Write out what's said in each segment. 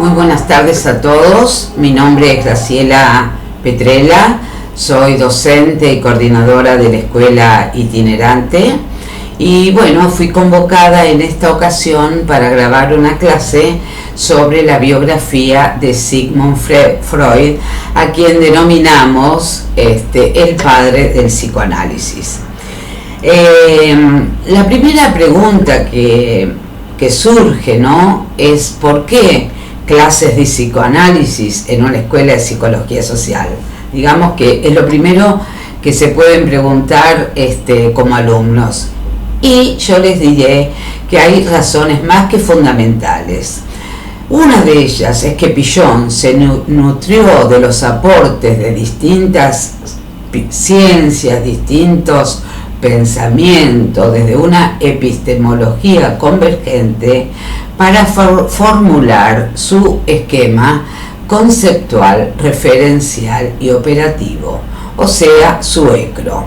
Muy buenas tardes a todos. Mi nombre es Graciela Petrella, soy docente y coordinadora de la escuela itinerante y bueno, fui convocada en esta ocasión para grabar una clase sobre la biografía de Sigmund Freud, a quien denominamos el padre del psicoanálisis. La primera pregunta que surge, ¿no?, es ¿por qué clases de psicoanálisis en una escuela de psicología social? Digamos que es lo primero que se pueden preguntar como alumnos. Y yo les diré que hay razones más que fundamentales. Una de ellas es que Piaget se nutrió de los aportes de distintas ciencias, distintos pensamientos, desde una epistemología convergente para formular su esquema conceptual, referencial y operativo, o sea, su ECRO.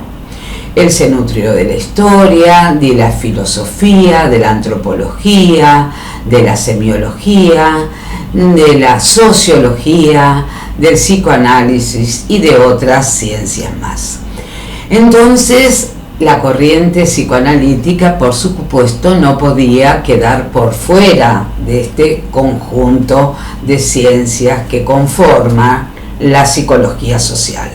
Él se nutrió de la historia, de la filosofía, de la antropología, de la semiología, de la sociología, del psicoanálisis y de otras ciencias más. Entonces, la corriente psicoanalítica, por supuesto, no podía quedar por fuera de este conjunto de ciencias que conforma la psicología social.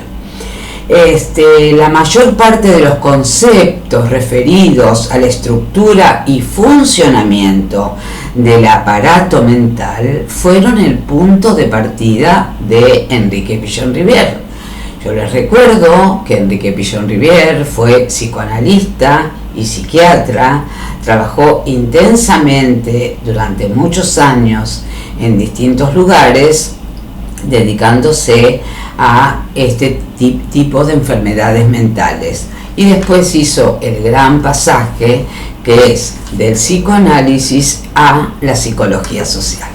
La mayor parte de los conceptos referidos a la estructura y funcionamiento del aparato mental fueron el punto de partida de Enrique Pichon-Rivière. Yo les recuerdo que Enrique Pichon-Rivière fue psicoanalista y psiquiatra, trabajó intensamente durante muchos años en distintos lugares, dedicándose a este tipo de enfermedades mentales. Y después hizo el gran pasaje que es del psicoanálisis a la psicología social.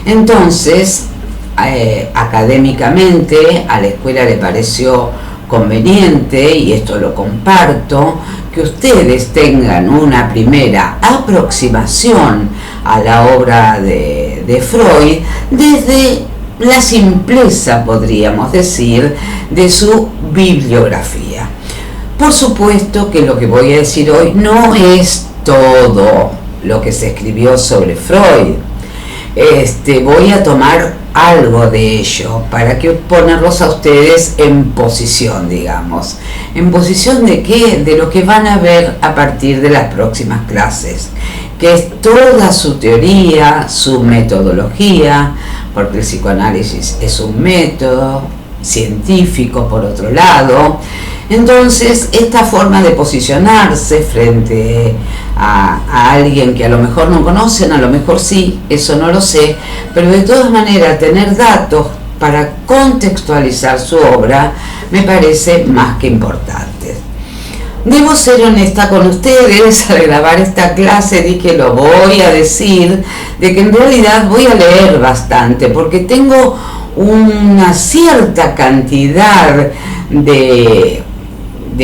Entonces, académicamente a la escuela le pareció conveniente, y esto lo comparto, que ustedes tengan una primera aproximación a la obra de Freud desde la simpleza, podríamos decir, de su bibliografía. Por supuesto que lo que voy a decir hoy no es todo lo que se escribió sobre Freud. Voy a tomar algo de ello para que ponerlos a ustedes en posición, digamos. ¿En posición de qué? De lo que van a ver a partir de las próximas clases, que es toda su teoría, su metodología, porque el psicoanálisis es un método científico por otro lado. Entonces, esta forma de posicionarse frente a alguien que a lo mejor no conocen, a lo mejor sí, eso no lo sé, pero de todas maneras tener datos para contextualizar su obra me parece más que importante. Debo ser honesta con ustedes, al grabar esta clase dije lo voy a decir, de que en realidad voy a leer bastante, porque tengo una cierta cantidad de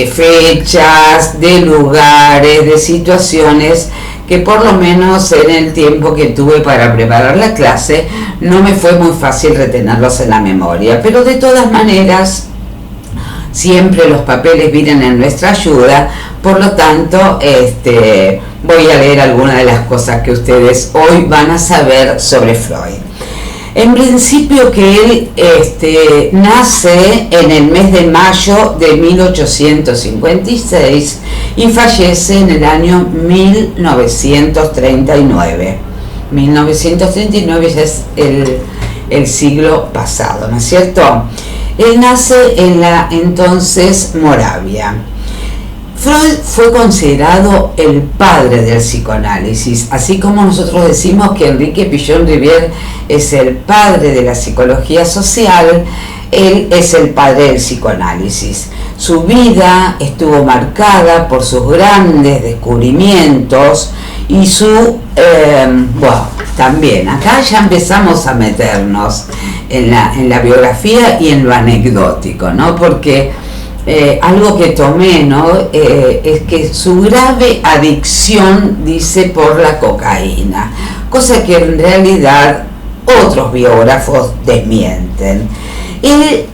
fechas, de lugares, de situaciones que por lo menos en el tiempo que tuve para preparar la clase no me fue muy fácil retenerlos en la memoria, pero de todas maneras siempre los papeles vienen en nuestra ayuda, por lo tanto voy a leer algunas de las cosas que ustedes hoy van a saber sobre Freud. En principio que él nace en el mes de mayo de 1856 y fallece en el año 1939. 1939 ya es el siglo pasado, ¿no es cierto? Él nace en la entonces Moravia. Freud fue considerado el padre del psicoanálisis, así como nosotros decimos que Enrique Pichon-Rivière es el padre de la psicología social, él es el padre del psicoanálisis. Su vida estuvo marcada por sus grandes descubrimientos y también acá ya empezamos a meternos en la biografía y en lo anecdótico, ¿no? Porque algo que tomé, ¿no? Es que su grave adicción, dice, por la cocaína, cosa que en realidad otros biógrafos desmienten. Él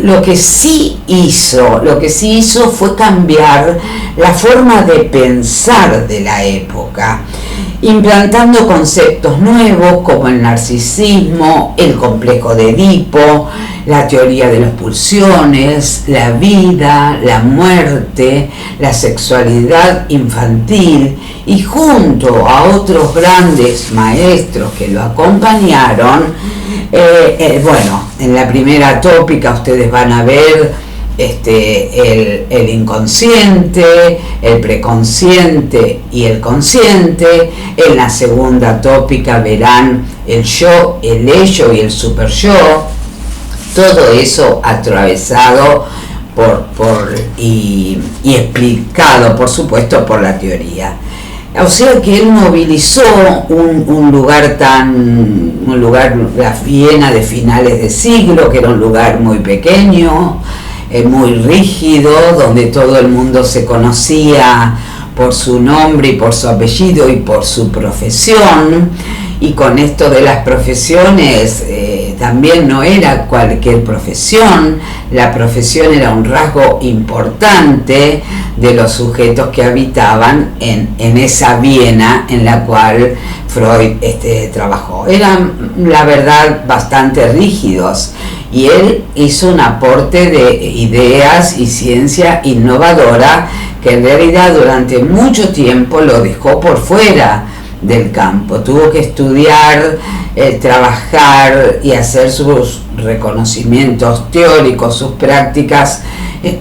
lo que sí hizo fue cambiar la forma de pensar de la época, implantando conceptos nuevos como el narcisismo, el complejo de Edipo, la teoría de las pulsiones, la vida, la muerte, la sexualidad infantil, y junto a otros grandes maestros que lo acompañaron, en la primera tópica ustedes van a ver el inconsciente, el preconsciente y el consciente. En la segunda tópica verán el yo, el ello y el super yo. Todo eso atravesado y explicado, por supuesto, por la teoría. O sea que él movilizó un lugar, la Viena de finales de siglo, que era un lugar muy pequeño, muy rígido, donde todo el mundo se conocía por su nombre y por su apellido y por su profesión. Y con esto de las profesiones, también no era cualquier profesión, la profesión era un rasgo importante de los sujetos que habitaban en esa Viena en la cual Freud trabajó. Eran, la verdad, bastante rígidos, y él hizo un aporte de ideas y ciencia innovadora que en realidad durante mucho tiempo lo dejó por fuera del campo. Tuvo que estudiar, trabajar y hacer sus reconocimientos teóricos, sus prácticas,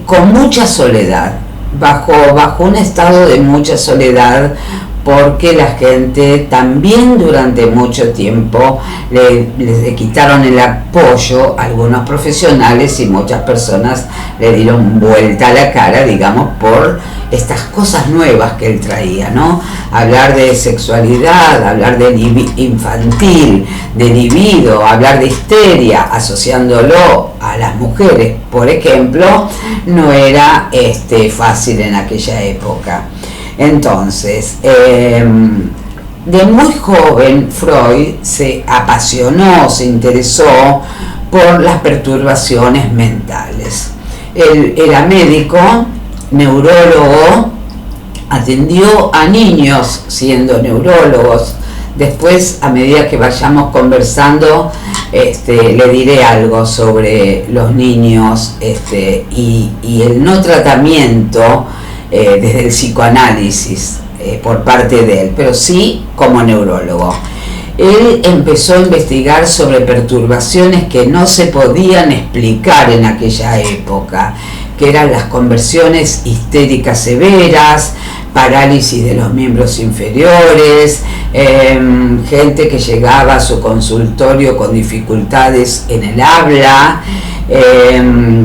con mucha soledad, bajo un estado de mucha soledad, porque la gente también durante mucho tiempo le quitaron el apoyo a algunos profesionales, y muchas personas le dieron vuelta a la cara, digamos, por estas cosas nuevas que él traía, ¿no? Hablar de sexualidad, hablar de infantil, de libido, hablar de histeria, asociándolo a las mujeres, por ejemplo, no era fácil en aquella época. Entonces, de muy joven Freud se apasionó, se interesó por las perturbaciones mentales. Él era médico, neurólogo, atendió a niños siendo neurólogos. Después, a medida que vayamos conversando, le diré algo sobre los niños y el no tratamiento desde el psicoanálisis por parte de él, pero sí como neurólogo. Él empezó a investigar sobre perturbaciones que no se podían explicar en aquella época, que eran las conversiones histéricas severas, parálisis de los miembros inferiores, gente que llegaba a su consultorio con dificultades en el habla,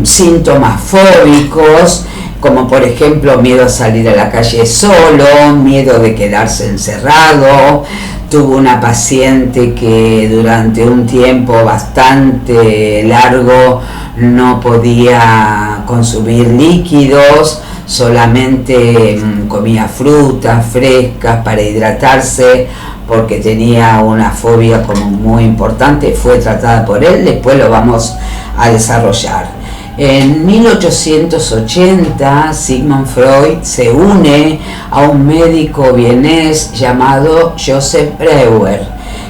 síntomas fóbicos, como por ejemplo miedo a salir a la calle solo, miedo de quedarse encerrado. Tuvo una paciente que durante un tiempo bastante largo no podía consumir líquidos, solamente comía frutas frescas para hidratarse, porque tenía una fobia como muy importante. Fue tratada por él, después lo vamos a desarrollar. En 1880 Sigmund Freud se une a un médico vienés llamado Joseph Breuer,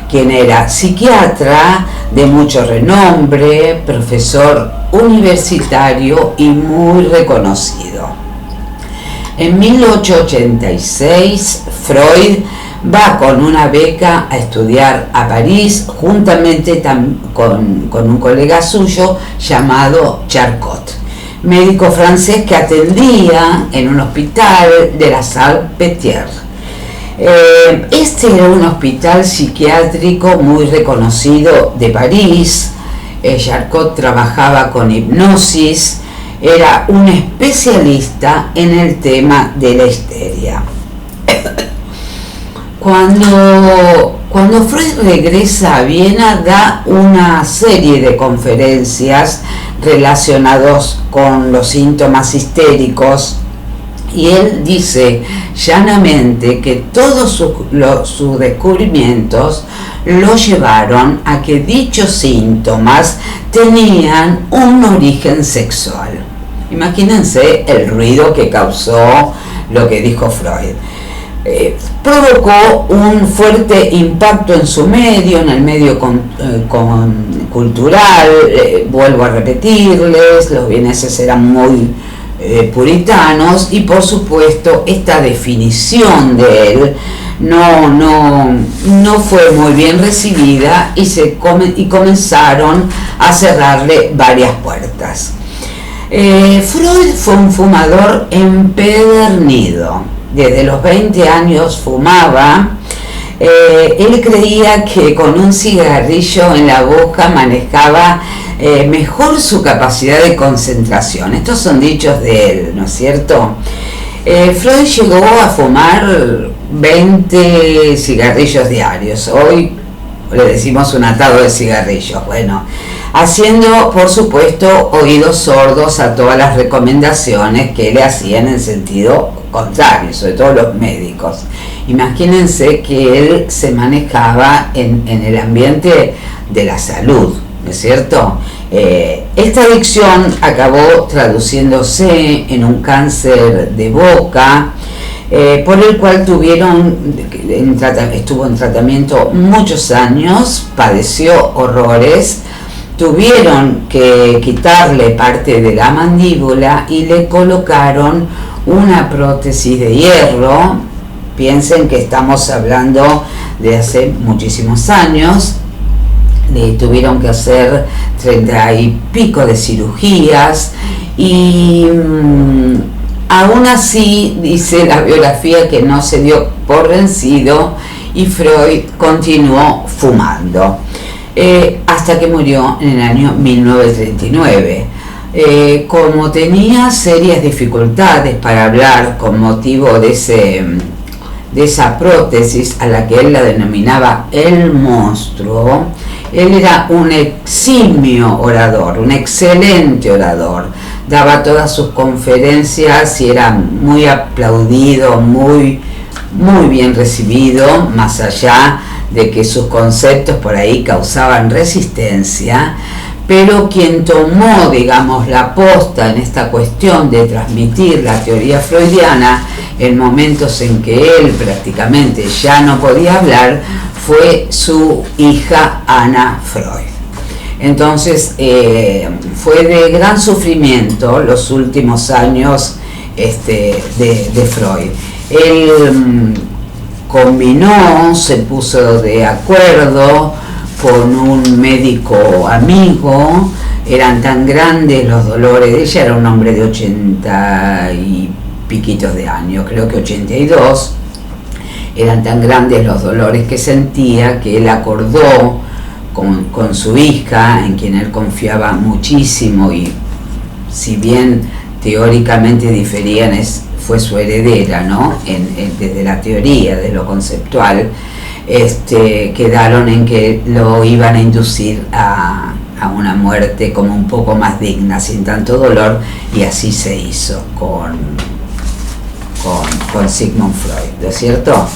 quien era psiquiatra de mucho renombre, profesor universitario y muy reconocido. En 1886 Freud va con una beca a estudiar a París, juntamente con un colega suyo llamado Charcot, médico francés que atendía en un hospital de la Salpêtrière. Este era un hospital psiquiátrico muy reconocido de París. Charcot trabajaba con hipnosis, era un especialista en el tema de la histeria. Cuando Freud regresa a Viena, da una serie de conferencias relacionados con los síntomas histéricos Y él dice llanamente que todos sus descubrimientos lo llevaron a que dichos síntomas tenían un origen sexual. Imagínense el ruido que causó lo que dijo Freud. Provocó un fuerte impacto en su medio, en el medio cultural. Vuelvo a repetirles, los vieneses eran muy puritanos, y por supuesto esta definición de él no fue muy bien recibida, y comenzaron a cerrarle varias puertas. Freud fue un fumador empedernido. Desde los 20 años fumaba. Él creía que con un cigarrillo en la boca manejaba mejor su capacidad de concentración. Estos son dichos de él, ¿no es cierto? Freud llegó a fumar 20 cigarrillos diarios. Hoy le decimos un atado de cigarrillos. Bueno, haciendo, por supuesto, oídos sordos a todas las recomendaciones que le hacían en sentido contrario, sobre todo los médicos. Imagínense que él se manejaba en el ambiente de la salud, ¿no es cierto? Esta adicción acabó traduciéndose en un cáncer de boca, por el cual estuvo en tratamiento muchos años, padeció horrores. Tuvieron que quitarle parte de la mandíbula y le colocaron una prótesis de hierro. Piensen que estamos hablando de hace muchísimos años. Le tuvieron que hacer 30 y pico de cirugías, y aún así dice la biografía que no se dio por vencido, y Freud continuó fumando hasta que murió en el año 1939. Como tenía serias dificultades para hablar con motivo de esa prótesis, a la que él la denominaba el monstruo, él era un eximio orador, un excelente orador. Daba todas sus conferencias y era muy aplaudido, muy bien recibido, más allá de que sus conceptos por ahí causaban resistencia. Pero quien tomó, digamos, la posta en esta cuestión de transmitir la teoría freudiana en momentos en que él prácticamente ya no podía hablar, fue su hija Anna Freud. Entonces fue de gran sufrimiento los últimos años de Freud. Él se puso de acuerdo con un médico amigo. Eran tan grandes los dolores. Ella era un hombre de 80 y piquitos de años, creo que 82. Eran tan grandes los dolores que sentía, que él acordó con su hija, en quien él confiaba muchísimo, y si bien teóricamente diferían, fue su heredera, ¿no? Desde la teoría, de lo conceptual, quedaron en que lo iban a inducir a una muerte como un poco más digna, sin tanto dolor, y así se hizo con Sigmund Freud, ¿no es cierto?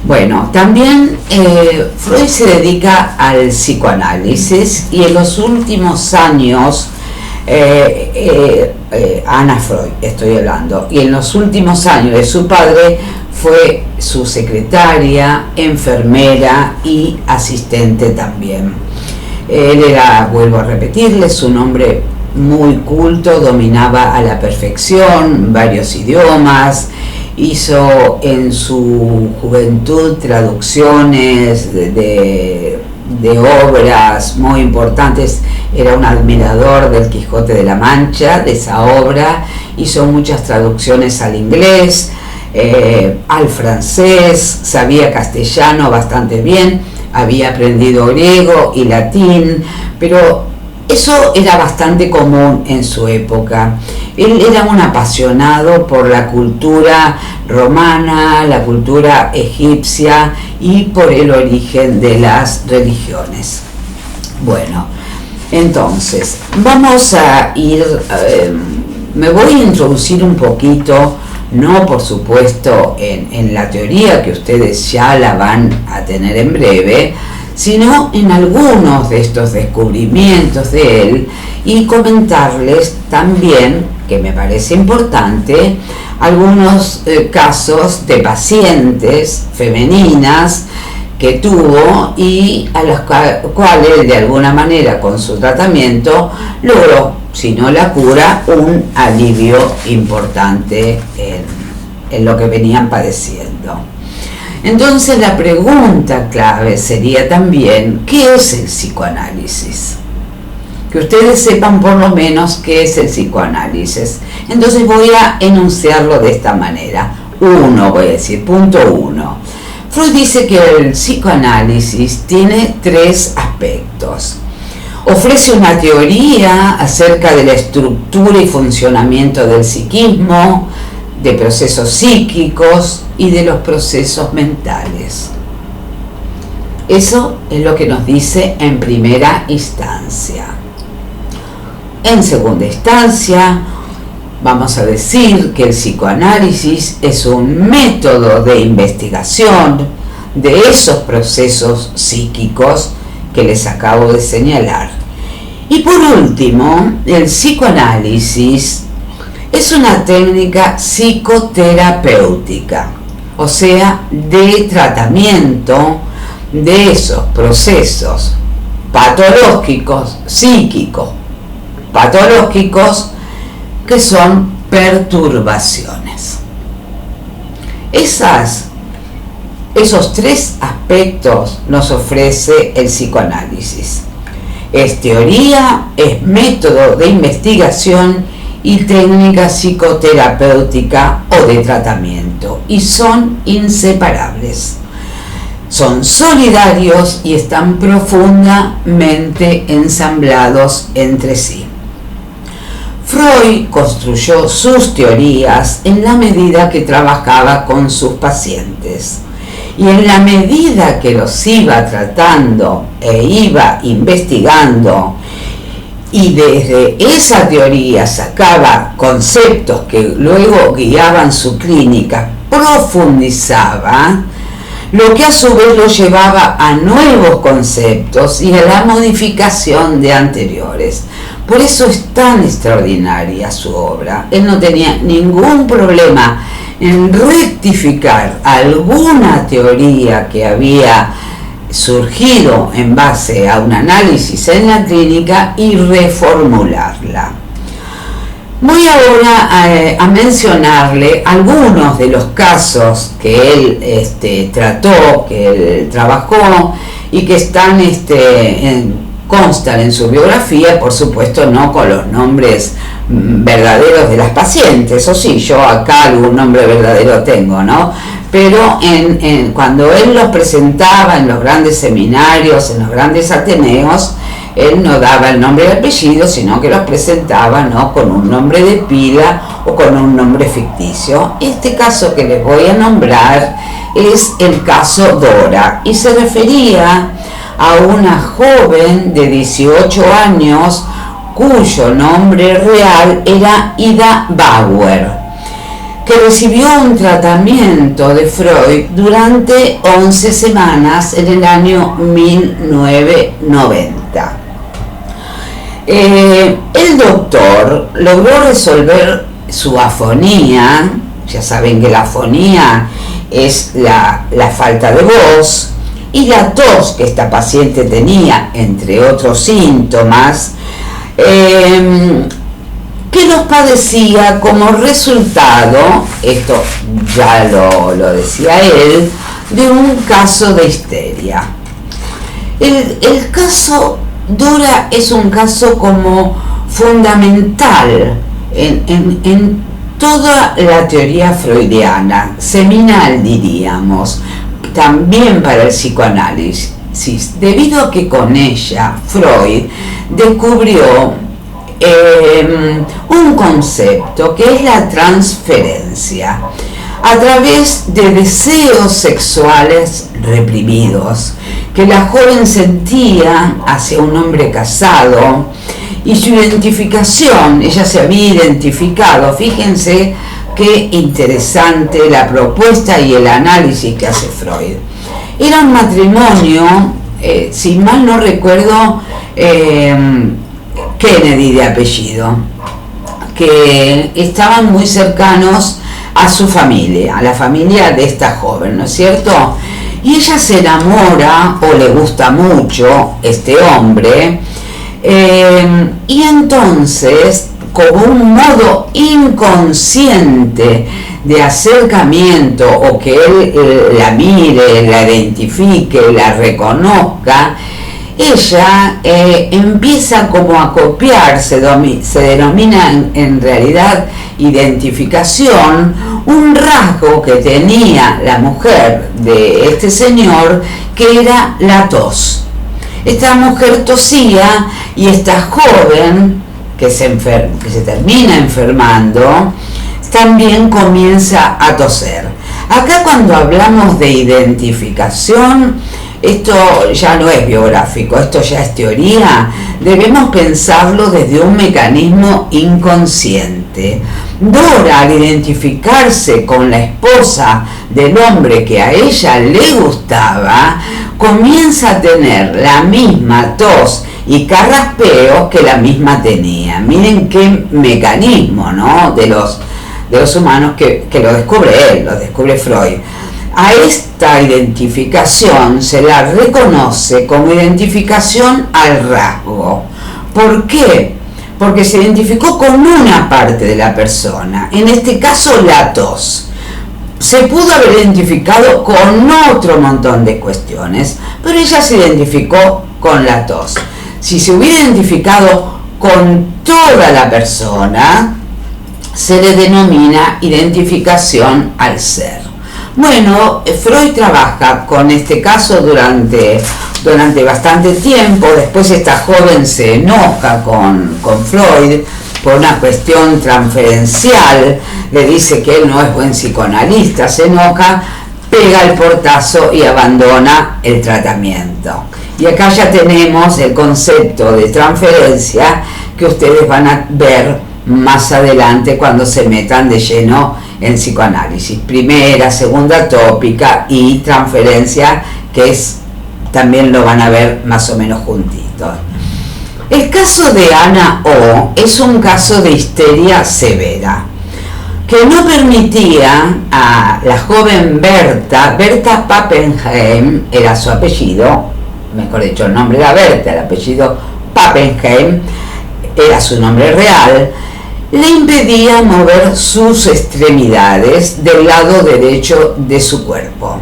Bueno, también Freud se dedica al psicoanálisis, y en los últimos años, Anna Freud estoy hablando, y en los últimos años de su padre fue su secretaria, enfermera y asistente también. Él era, vuelvo a repetirles, un hombre muy culto, dominaba a la perfección varios idiomas, hizo en su juventud traducciones de obras muy importantes. Era un admirador del Quijote de la Mancha, de esa obra. Hizo muchas traducciones al inglés, al francés, sabía castellano bastante bien, había aprendido griego y latín, pero eso era bastante común en su época. Él era un apasionado por la cultura romana, la cultura egipcia y por el origen de las religiones. Bueno, entonces, vamos a ir, me voy a introducir un poquito no por supuesto en la teoría que ustedes ya la van a tener en breve, sino en algunos de estos descubrimientos de él, y comentarles también, que me parece importante, algunos casos de pacientes femeninas que tuvo y a las cuales de alguna manera con su tratamiento logró, si no la cura, un alivio importante en lo que venían padeciendo. Entonces la pregunta clave sería también, ¿qué es el psicoanálisis? Que ustedes sepan por lo menos qué es el psicoanálisis. Entonces voy a enunciarlo de esta manera. Voy a decir, punto 1. Freud dice que el psicoanálisis tiene 3 aspectos. Ofrece una teoría acerca de la estructura y funcionamiento del psiquismo, de procesos psíquicos y de los procesos mentales. Eso es lo que nos dice en primera instancia. En segunda instancia, vamos a decir que el psicoanálisis es un método de investigación de esos procesos psíquicos que les acabo de señalar. Y por último, el psicoanálisis es una técnica psicoterapéutica, o sea, de tratamiento de esos procesos patológicos, psíquicos, patológicos, que son perturbaciones. Esos 3 aspectos nos ofrece el psicoanálisis. Es teoría, es método de investigación y técnica psicoterapéutica o de tratamiento, y son inseparables. Son solidarios y están profundamente ensamblados entre sí. Freud construyó sus teorías en la medida que trabajaba con sus pacientes, y en la medida que los iba tratando e iba investigando, y desde esa teoría sacaba conceptos que luego guiaban su clínica, profundizaba, lo que a su vez lo llevaba a nuevos conceptos y a la modificación de anteriores. Por eso es tan extraordinaria su obra. Él no tenía ningún problema en rectificar alguna teoría que había surgido en base a un análisis en la clínica y reformularla. Voy ahora a mencionarle algunos de los casos que él trató, que él trabajó y que están constan en su biografía, por supuesto no con los nombres verdaderos de las pacientes, o sí, yo acá algún nombre verdadero tengo, ¿no? Pero cuando él los presentaba en los grandes seminarios, en los grandes ateneos, él no daba el nombre y el apellido, sino que los presentaba, ¿no?, con un nombre de pila o con un nombre ficticio. Este caso que les voy a nombrar es el caso Dora, y se refería a una joven de 18 años cuyo nombre real era Ida Bauer, que recibió un tratamiento de Freud durante 11 semanas en el año 1990. El doctor logró resolver su afonía. Ya saben que la afonía es la falta de voz, y la tos que esta paciente tenía, entre otros síntomas, que los padecía como resultado, esto ya lo decía él, de un caso de histeria. El caso Dora es un caso como fundamental en toda la teoría freudiana, seminal diríamos, también para el psicoanálisis, debido a que con ella Freud descubrió un concepto que es la transferencia a través de deseos sexuales reprimidos que la joven sentía hacia un hombre casado, y su identificación, ella se había identificado, fíjense qué interesante la propuesta y el análisis que hace Freud. Era un matrimonio, si mal no recuerdo, Kennedy de apellido, que estaban muy cercanos a su familia, a la familia de esta joven, ¿no es cierto? Y ella se enamora o le gusta mucho este hombre, y entonces, como un modo inconsciente de acercamiento, o que él la mire, la identifique, la reconozca, ella empieza como a copiar, se denomina en realidad identificación, un rasgo que tenía la mujer de este señor, que era la tos. Esta mujer tosía y esta joven que se termina enfermando también comienza a toser. Acá, cuando hablamos de identificación, esto ya no es biográfico, esto ya es teoría. Debemos pensarlo desde un mecanismo inconsciente. Dora, al identificarse con la esposa del hombre que a ella le gustaba, comienza a tener la misma tos y carraspeo que la misma tenía. Miren qué mecanismo, ¿no?, de los humanos que lo descubre él, lo descubre Freud. A esta identificación se la reconoce como identificación al rasgo. ¿Por qué? Porque se identificó con una parte de la persona, en este caso la tos. Se pudo haber identificado con otro montón de cuestiones, pero ella se identificó con la tos. Si se hubiera identificado con toda la persona, se le denomina identificación al ser. Bueno, Freud trabaja con este caso durante bastante tiempo. Después esta joven se enoja con Freud por una cuestión transferencial, le dice que él no es buen psicoanalista, se enoja, pega el portazo y abandona el tratamiento. Y acá ya tenemos el concepto de transferencia que ustedes van a ver más adelante cuando se metan de lleno en psicoanálisis. Primera, segunda tópica y transferencia, que también lo van a ver más o menos juntitos. El caso de Ana O es un caso de histeria severa que no permitía a la joven Berta Pappenheim, era su apellido, mejor dicho, el nombre era Berta, el apellido Pappenheim era su nombre real, le impedía mover sus extremidades del lado derecho de su cuerpo.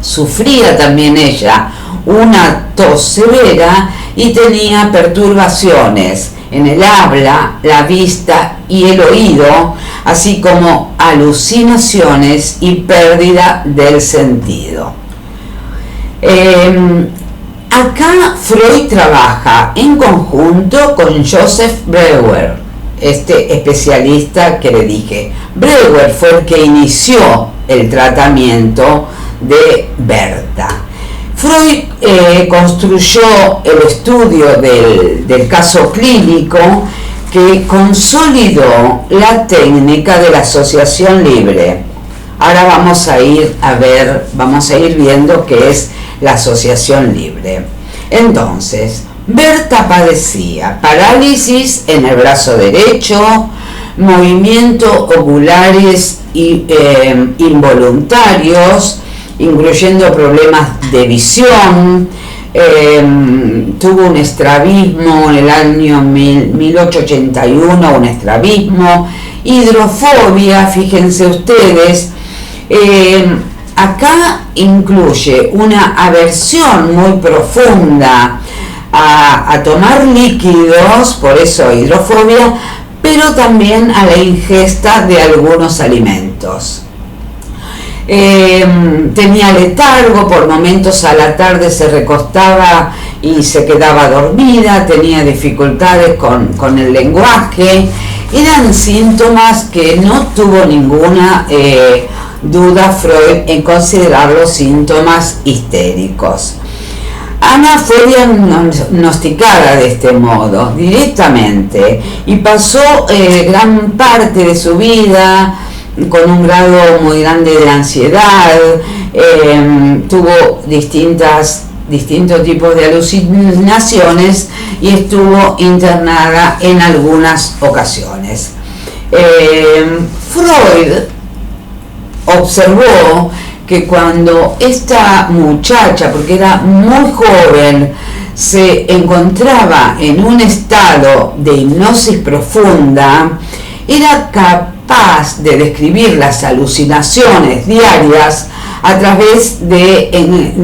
Sufría también ella una tos severa y tenía perturbaciones en el habla, la vista y el oído, así como alucinaciones y pérdida del sentido. Acá Freud trabaja en conjunto con Joseph Breuer, este especialista que le dije. Breuer fue el que inició el tratamiento de Berta. Freud construyó el estudio del caso clínico que consolidó la técnica de la asociación libre. Ahora vamos a ir viendo qué es la asociación libre. Entonces, Berta padecía parálisis en el brazo derecho, movimientos oculares involuntarios, incluyendo problemas de visión, tuvo un estrabismo en el año 1881, un estrabismo, hidrofobia, fíjense ustedes. Acá incluye una aversión muy profunda a tomar líquidos, por eso hidrofobia, pero también a la ingesta de algunos alimentos. Tenía letargo, por momentos a la tarde se recostaba y se quedaba dormida, tenía dificultades con el lenguaje. Eran síntomas que no tuvo ninguna duda Freud en considerarlos síntomas histéricos. Ana fue diagnosticada de este modo directamente y pasó gran parte de su vida con un grado muy grande de ansiedad, tuvo distintos tipos de alucinaciones y estuvo internada en algunas ocasiones. Freud observó que cuando esta muchacha, porque era muy joven, se encontraba en un estado de hipnosis profunda, era capaz de describir las alucinaciones diarias a través de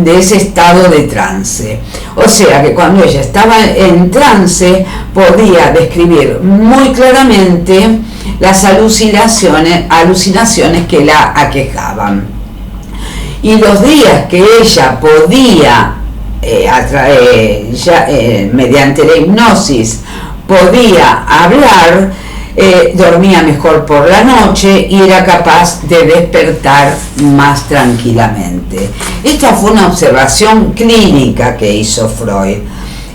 ese estado de trance. O sea que cuando ella estaba en trance podía describir muy claramente las alucinaciones que la aquejaban. Y los días que ella podía, mediante la hipnosis, podía hablar, dormía mejor por la noche y era capaz de despertar más tranquilamente. Esta fue una observación clínica que hizo Freud.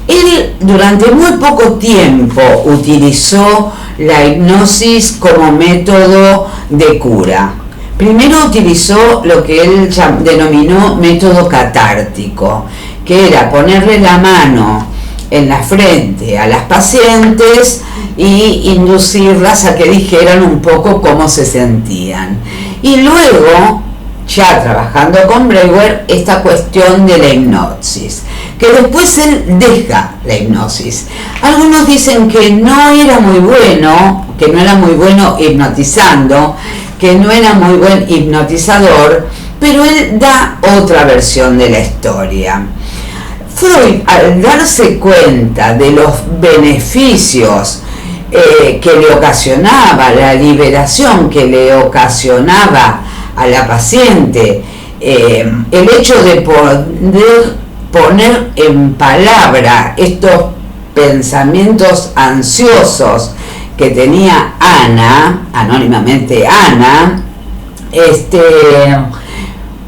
Él durante muy poco tiempo utilizó la hipnosis como método de cura. Primero utilizó lo que él denominó método catártico, que era ponerle la mano en la frente a las pacientes y inducirlas a que dijeran un poco cómo se sentían. Y luego, ya trabajando con Breuer, esta cuestión de la hipnosis, que después él deja la hipnosis. Algunos dicen que no era muy bueno hipnotizando, que no era muy buen hipnotizador, pero él da otra versión de la historia. Freud, al darse cuenta de los beneficios que le ocasionaba, la liberación que le ocasionaba a la paciente, el hecho de poder poner en palabra estos pensamientos ansiosos que tenía Ana, anónimamente Ana,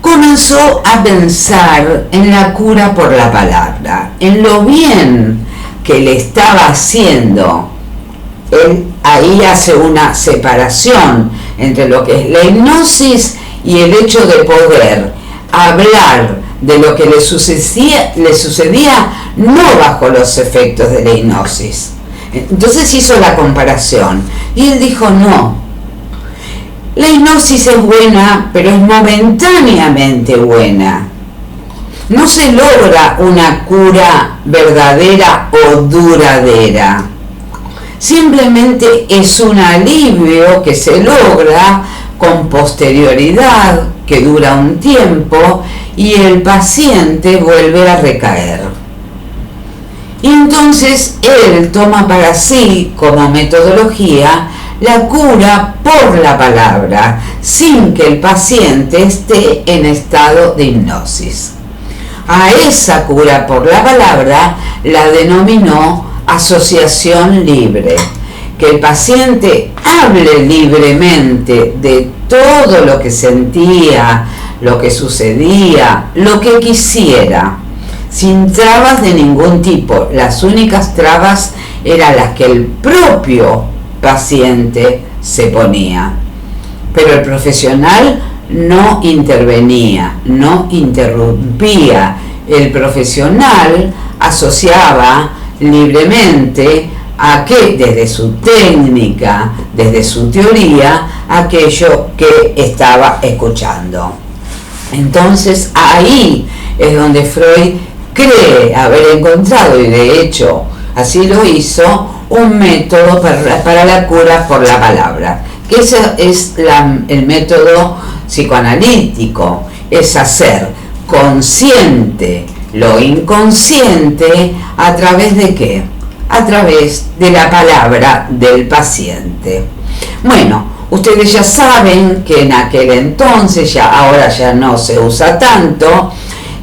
comenzó a pensar en la cura por la palabra, en lo bien que le estaba haciendo. Él ahí hace una separación entre lo que es la hipnosis y el hecho de poder hablar de lo que le sucedía no bajo los efectos de la hipnosis. Entonces hizo la comparación y él dijo: no, la hipnosis es buena, pero es momentáneamente buena. No se logra una cura verdadera o duradera. Simplemente es un alivio que se logra con posterioridad, que dura un tiempo, y el paciente vuelve a recaer. Y entonces él toma para sí como metodología la cura por la palabra, sin que el paciente esté en estado de hipnosis. A esa cura por la palabra la denominó asociación libre, que el paciente hable libremente de todo lo que sentía, lo que sucedía, lo que quisiera, sin trabas de ningún tipo. Las únicas trabas eran las que el propio paciente se ponía. Pero el profesional no intervenía, no interrumpía. El profesional asociaba libremente a que desde su técnica, desde su teoría, aquello que estaba escuchando. Entonces ahí es donde Freud cree haber encontrado, y de hecho así lo hizo, un método para la cura por la palabra, que ese es el método psicoanalítico, es hacer consciente lo inconsciente. ¿A través de qué? A través de la palabra del paciente. Bueno, ustedes ya saben que en aquel entonces, ahora ya no se usa tanto,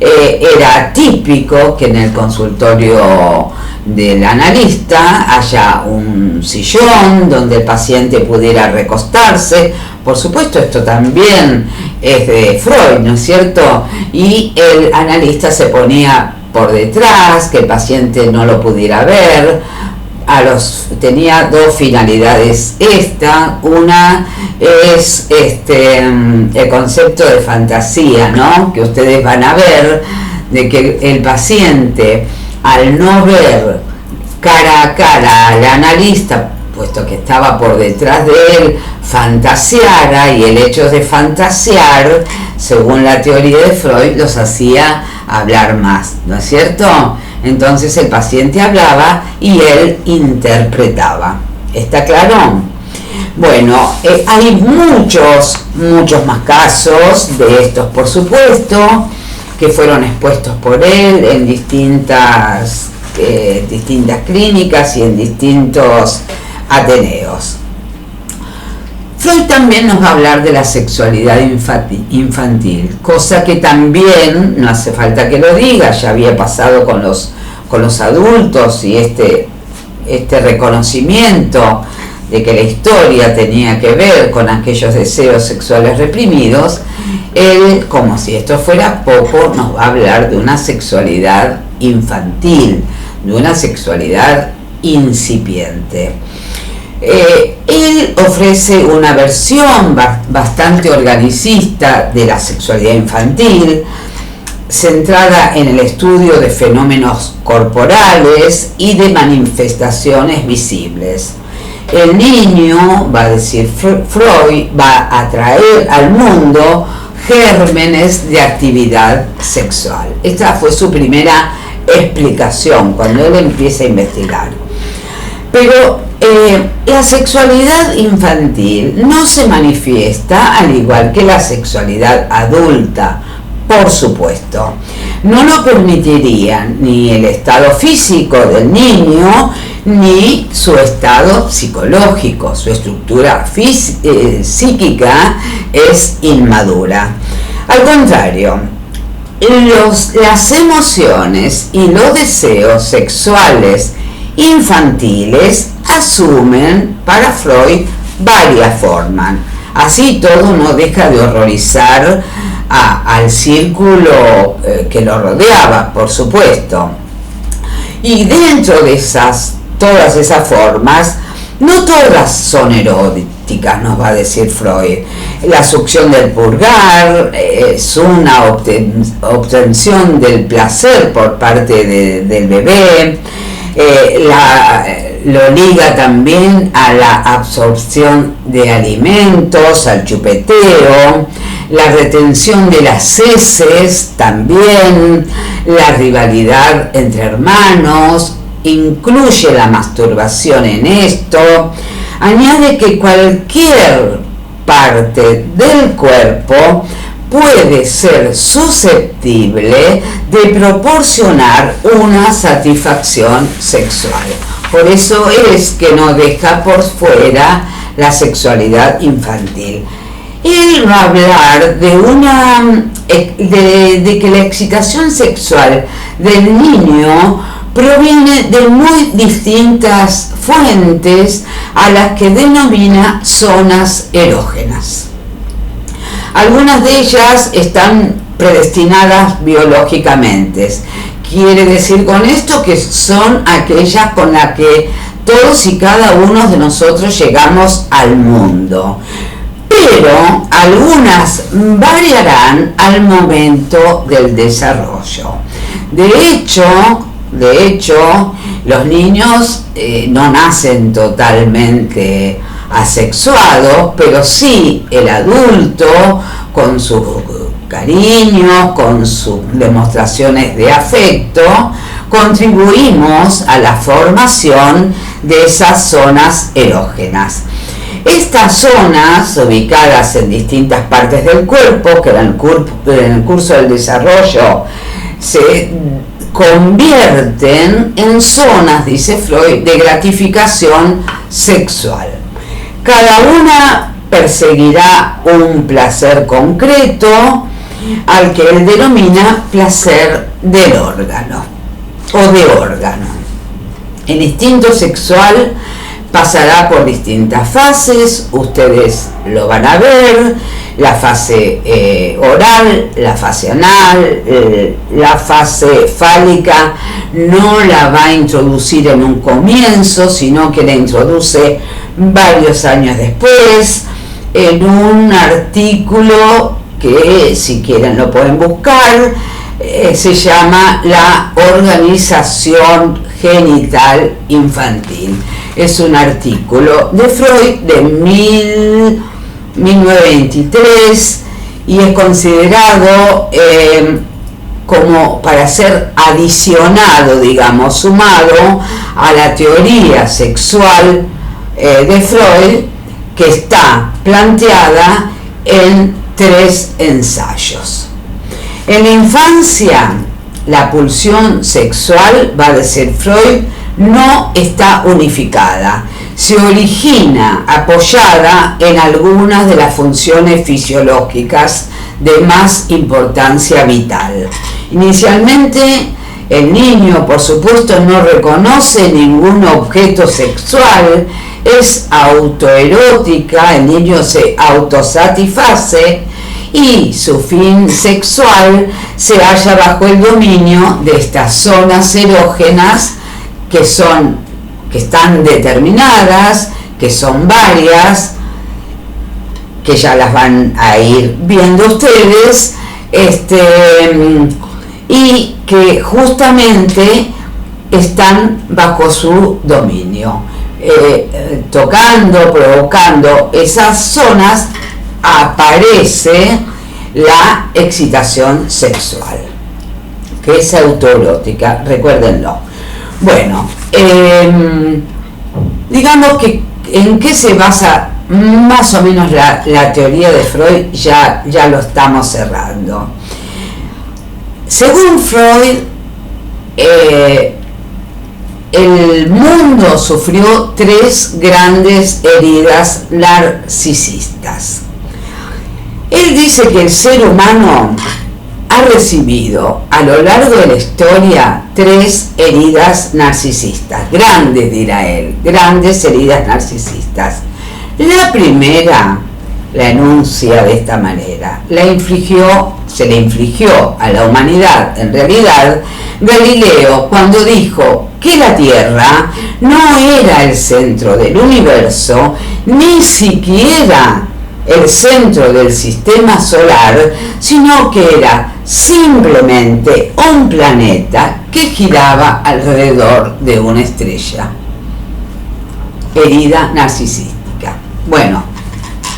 era típico que en el consultorio del analista haya un sillón donde el paciente pudiera recostarse. Por supuesto, esto también es de Freud, ¿no es cierto? Y el analista se ponía por detrás, que el paciente no lo pudiera ver, tenía dos finalidades. Una es el concepto de fantasía, ¿no? Que ustedes van a ver, de que el paciente, al no ver cara a cara al analista, puesto que estaba por detrás de él, fantaseara, y el hecho de fantasear, según la teoría de Freud, los hacía hablar más, ¿no es cierto? Entonces el paciente hablaba y él interpretaba. ¿Está claro? Bueno, hay muchos más casos de estos, por supuesto, que fueron expuestos por él en distintas clínicas y en distintos ateneos. Freud también nos va a hablar de la sexualidad infantil, cosa que también, no hace falta que lo diga, ya había pasado con los adultos, y este reconocimiento de que la historia tenía que ver con aquellos deseos sexuales reprimidos. Él, como si esto fuera poco, nos va a hablar de una sexualidad infantil, de una sexualidad incipiente. Él ofrece una versión bastante organicista de la sexualidad infantil, centrada en el estudio de fenómenos corporales y de manifestaciones visibles. El niño, va a decir Freud, va a traer al mundo gérmenes de actividad sexual. Esta fue su primera explicación cuando él empieza a investigar. Pero la sexualidad infantil no se manifiesta al igual que la sexualidad adulta, por supuesto. No lo permitirían ni el estado físico del niño ni su estado psicológico. Su estructura psíquica es inmadura. Al contrario, las emociones y los deseos sexuales infantiles asumen para Freud varias formas. Así todo no deja de horrorizar al círculo que lo rodeaba, por supuesto. Y dentro de todas esas formas, no todas son eróticas, nos va a decir Freud. La succión del pulgar es una obtención del placer por parte del bebé. Lo liga también a la absorción de alimentos, al chupeteo, la retención de las heces también, la rivalidad entre hermanos, incluye la masturbación en esto. Añade que cualquier parte del cuerpo puede ser susceptible de proporcionar una satisfacción sexual. Por eso es que no deja por fuera la sexualidad infantil. Él va a hablar de que la excitación sexual del niño proviene de muy distintas fuentes a las que denomina zonas erógenas. Algunas de ellas están predestinadas biológicamente. Quiere decir con esto que son aquellas con las que todos y cada uno de nosotros llegamos al mundo. Pero algunas variarán al momento del desarrollo. De hecho, los niños no nacen totalmente asexuados, pero sí el adulto, con sus cariños, con sus demostraciones de afecto, contribuimos a la formación de esas zonas erógenas. Estas zonas, ubicadas en distintas partes del cuerpo, que en el curso del desarrollo se convierten en zonas, dice Freud, de gratificación sexual. Cada una perseguirá un placer concreto, al que él denomina placer del órgano o de órgano. El instinto sexual pasará por distintas fases, ustedes lo van a ver. la fase oral, la fase anal, la fase fálica no la va a introducir en un comienzo, sino que la introduce varios años después, en un artículo que, si quieren, lo pueden buscar, se llama La Organización Genital Infantil. Es un artículo de Freud de 1923 y es considerado como para ser adicionado, digamos, sumado a la teoría sexual de Freud, que está planteada en 3 ensayos. En la infancia, la pulsión sexual, va a decir Freud, no está unificada, se origina apoyada en algunas de las funciones fisiológicas de más importancia vital. Inicialmente, el niño, por supuesto, no reconoce ningún objeto sexual, es autoerótica, el niño se autosatisface y su fin sexual se halla bajo el dominio de estas zonas erógenas que están determinadas, que son varias, que ya las van a ir viendo ustedes, y que justamente están bajo su dominio. Tocando, provocando esas zonas, aparece la excitación sexual, que es autoerótica, recuérdenlo. Bueno, digamos que en qué se basa más o menos la teoría de Freud, ya lo estamos cerrando. Según Freud, el mundo sufrió 3 grandes heridas narcisistas. Él dice que el ser humano ha recibido a lo largo de la historia 3 heridas narcisistas, grandes, dirá él, grandes heridas narcisistas. La primera la enuncia de esta manera: se le infligió a la humanidad, en realidad, Galileo, cuando dijo que la Tierra no era el centro del universo, ni siquiera el centro del sistema solar, sino que era simplemente un planeta que giraba alrededor de una estrella. Herida narcisística. Bueno,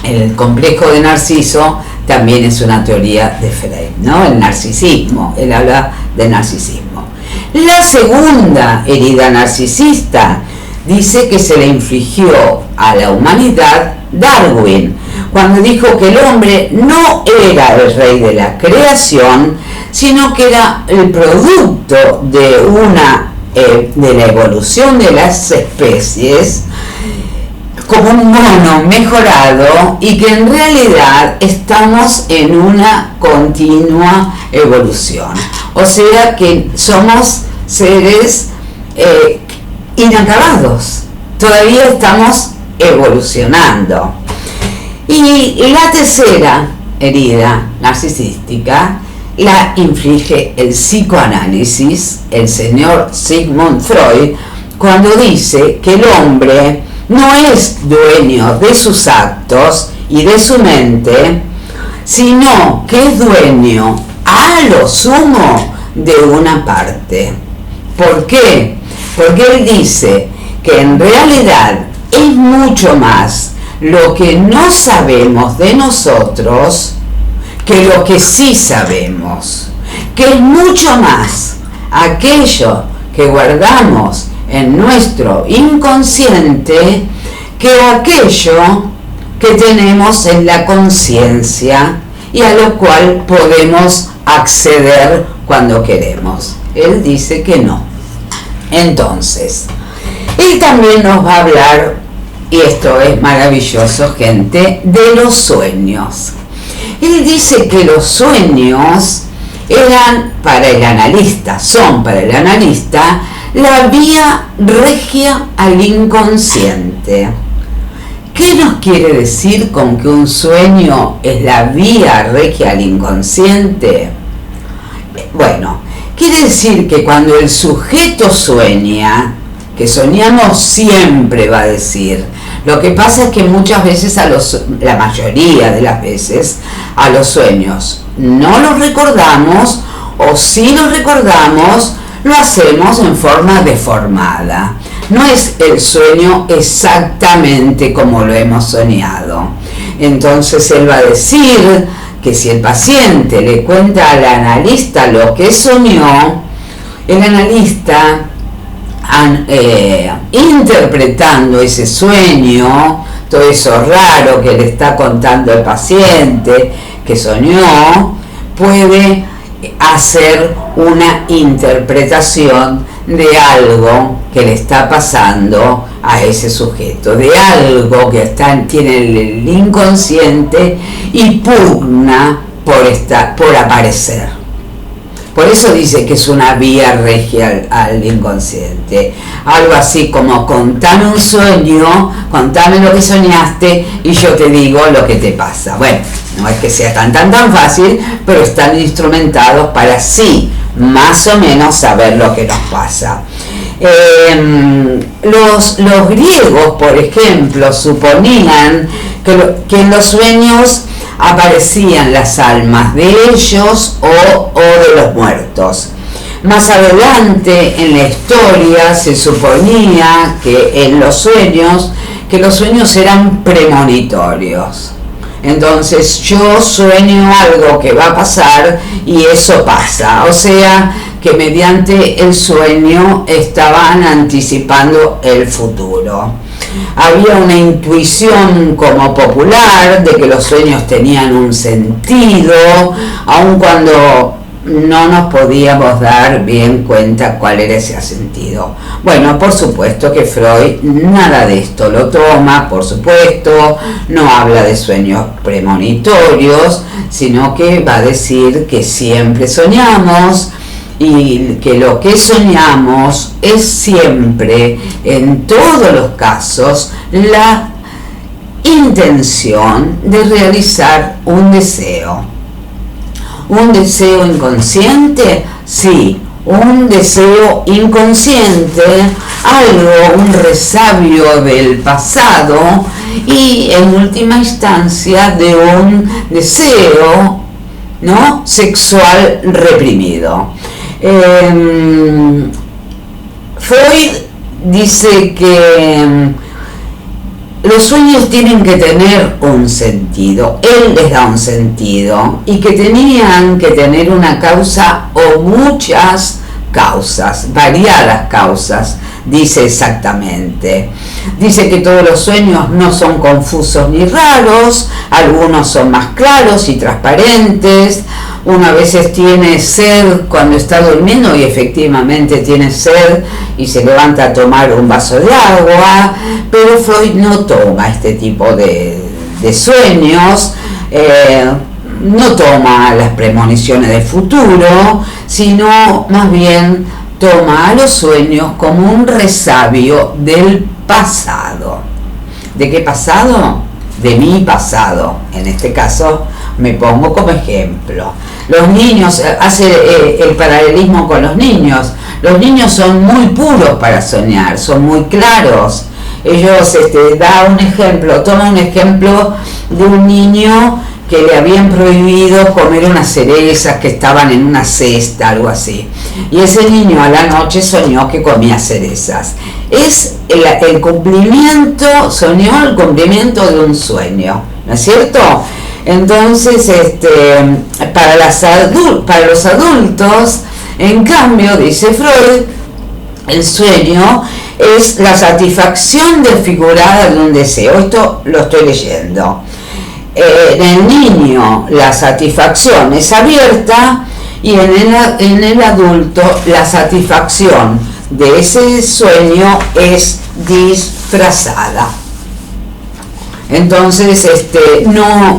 el complejo de Narciso también es una teoría de Freud, ¿no? El narcisismo, él habla del narcisismo. La segunda herida narcisista dice que se le infligió a la humanidad Darwin, cuando dijo que el hombre no era el rey de la creación, sino que era el producto de la evolución de las especies, como un mono mejorado, y que en realidad estamos en una continua evolución. O sea que somos seres inacabados, todavía estamos evolucionando. Y la tercera herida narcisística la inflige el psicoanálisis, el señor Sigmund Freud, cuando dice que el hombre no es dueño de sus actos y de su mente, sino que es dueño a lo sumo de una parte. ¿Por qué? Porque él dice que en realidad es mucho más lo que no sabemos de nosotros que lo que sí sabemos, que es mucho más aquello que guardamos en nuestro inconsciente que aquello que tenemos en la conciencia y a lo cual podemos acceder cuando queremos. Él dice que no. Entonces, él también nos va a hablar, y esto es maravilloso, gente, de los sueños. Él dice que los sueños eran para el analista, son para el analista, la vía regia al inconsciente, ¿Qué nos quiere decir con que un sueño es la vía regia al inconsciente? Bueno, quiere decir que cuando el sujeto sueña, que soñamos siempre, va a decir, lo que pasa es que muchas veces la mayoría de las veces, a los sueños no los recordamos, o si los recordamos, lo hacemos en forma deformada. No es el sueño exactamente como lo hemos soñado. Entonces él va a decir que si el paciente le cuenta al analista lo que soñó, el analista, interpretando ese sueño, todo eso raro que le está contando el paciente que soñó, puede hacer una interpretación de algo que le está pasando a ese sujeto, de algo que tiene el inconsciente y pugna por aparecer. Por eso dice que es una vía regia al inconsciente. Algo así como: contame un sueño, contame lo que soñaste y yo te digo lo que te pasa. Bueno, no es que sea tan fácil, pero están instrumentados para así más o menos saber lo que nos pasa. Los griegos, por ejemplo, suponían que en los sueños aparecían las almas de ellos o de los muertos. Más adelante en la historia se suponía que los sueños eran premonitorios. Entonces yo sueño algo que va a pasar y eso pasa. O sea que mediante el sueño estaban anticipando el futuro. Había una intuición como popular de que los sueños tenían un sentido, aun cuando no nos podíamos dar bien cuenta cuál era ese sentido. Bueno, por supuesto que Freud nada de esto lo toma, por supuesto, no habla de sueños premonitorios, sino que va a decir que siempre soñamos y que lo que soñamos es siempre, en todos los casos, la intención de realizar un deseo. ¿Un deseo inconsciente? Sí, un deseo inconsciente, un resabio del pasado y en última instancia de un deseo, ¿no?, sexual reprimido. Freud dice que los sueños tienen que tener un sentido, él les da un sentido, y que tenían que tener una causa o muchas causas, variadas causas, dice exactamente. Dice que todos los sueños no son confusos ni raros, algunos son más claros y transparentes. Uno a veces tiene sed cuando está durmiendo y efectivamente tiene sed y se levanta a tomar un vaso de agua, pero Freud no toma este tipo de sueños, no toma las premoniciones del futuro, sino más bien toma a los sueños como un resabio del pasado. ¿De qué pasado? De mi pasado. En este caso me pongo como ejemplo. Los niños, hace el paralelismo con los niños. Los niños son muy puros para soñar, son muy claros. Ellos toma un ejemplo de un niño que le habían prohibido comer unas cerezas que estaban en una cesta, algo así. Y ese niño a la noche soñó que comía cerezas. Es el cumplimiento, soñó el cumplimiento de un sueño, ¿no es cierto? Entonces, para los adultos, en cambio, dice Freud, el sueño es la satisfacción desfigurada de un deseo. Esto lo estoy leyendo. En el niño la satisfacción es abierta y en el adulto la satisfacción de ese sueño es disfrazada. Entonces,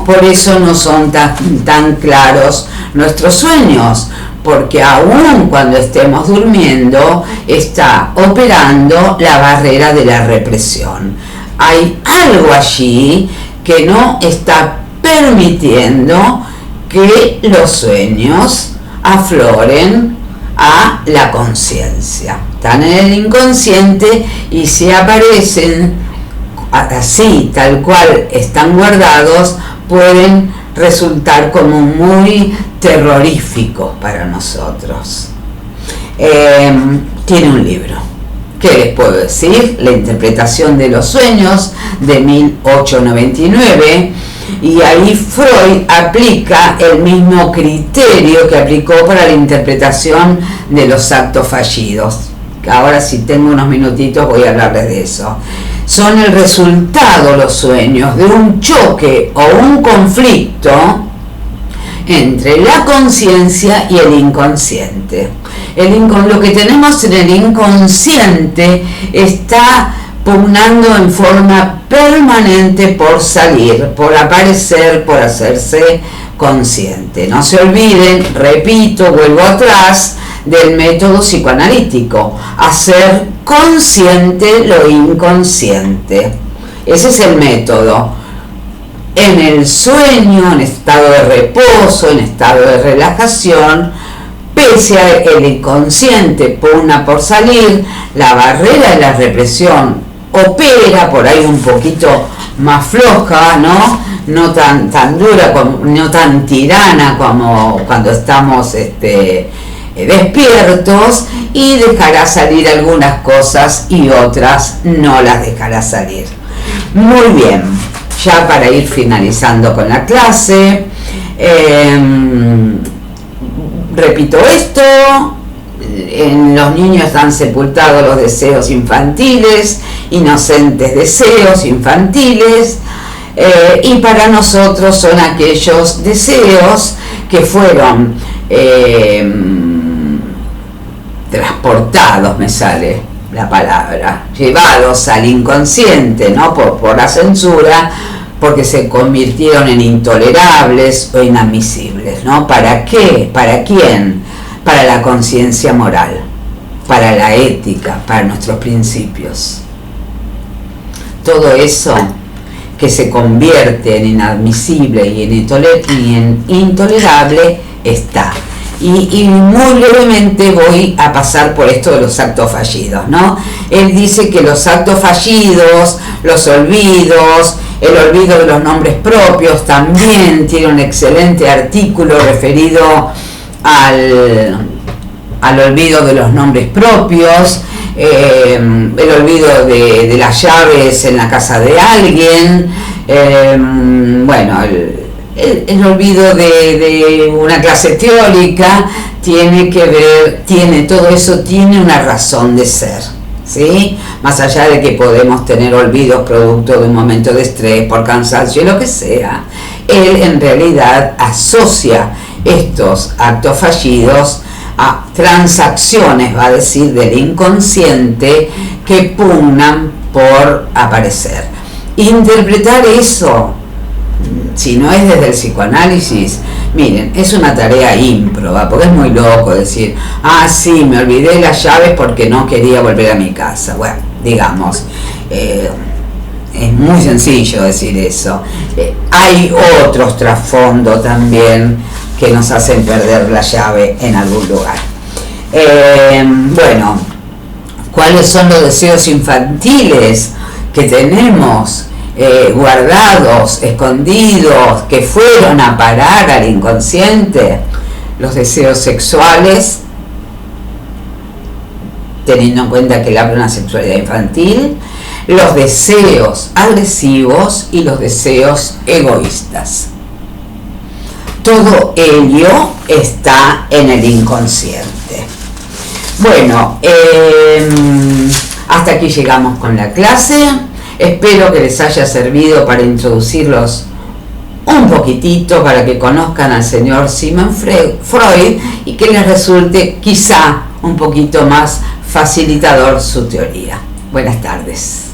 por eso no son tan claros nuestros sueños, porque aún cuando estemos durmiendo está operando la barrera de la represión. hay algo allí que no está permitiendo que los sueños afloren a la conciencia. Están en el inconsciente y si aparecen así, tal cual están guardados, pueden resultar como muy terroríficos para nosotros. Tiene un libro. ¿Qué les puedo decir? La interpretación de los sueños, de 1899, y ahí Freud aplica el mismo criterio que aplicó para la interpretación de los actos fallidos. Ahora, si tengo unos minutitos, voy a hablarles de eso. Son el resultado, los sueños, de un choque o un conflicto entre la conciencia y el inconsciente. Lo que tenemos en el inconsciente está pugnando en forma permanente por salir, por aparecer, por hacerse consciente. No se olviden, repito, vuelvo atrás, del método psicoanalítico, hacer consciente lo inconsciente. Ese es el método. En el sueño, en estado de reposo, en estado de relajación, pese a el inconsciente pugna por salir, la barrera de la represión opera por ahí un poquito más floja, no tan dura, no tan tirana como cuando estamos despiertos, y dejará salir algunas cosas y otras no las dejará salir. Muy bien, ya para ir finalizando con la clase, repito esto: en los niños están sepultados los deseos infantiles, inocentes deseos infantiles, y para nosotros son aquellos deseos que fueron transportados, me sale la palabra, llevados al inconsciente, ¿no? por la censura, porque se convirtieron en intolerables o inadmisibles, ¿no? ¿Para qué? ¿Para quién? Para la conciencia moral, para la ética, para nuestros principios. Todo eso que se convierte en inadmisible y en intolerable está. Y muy brevemente voy a pasar por esto de los actos fallidos, ¿no? Él dice que los actos fallidos, los olvidos, el olvido de los nombres propios, también tiene un excelente artículo referido al olvido de los nombres propios, el olvido de las llaves en la casa de alguien, el olvido de una clase teórica, todo eso tiene una razón de ser, ¿sí? Más allá de que podemos tener olvidos producto de un momento de estrés, por cansancio, lo que sea, él en realidad asocia estos actos fallidos a transacciones, va a decir, del inconsciente que pugnan por aparecer. Interpretar eso, si no es desde el psicoanálisis, miren, es una tarea ímproba, porque es muy loco decir, sí, me olvidé las llaves porque no quería volver a mi casa. Bueno, digamos, es muy sencillo decir eso. Hay otros trasfondos también que nos hacen perder la llave en algún lugar. ¿Cuáles son los deseos infantiles que tenemos guardados, escondidos, que fueron a parar al inconsciente? Los deseos sexuales, teniendo en cuenta que él habla de una sexualidad infantil, los deseos agresivos y los deseos egoístas. Todo ello está en el inconsciente. Bueno, hasta aquí llegamos con la clase. Espero que les haya servido para introducirlos un poquitito, para que conozcan al señor Sigmund Freud y que les resulte quizá un poquito más facilitador su teoría. Buenas tardes.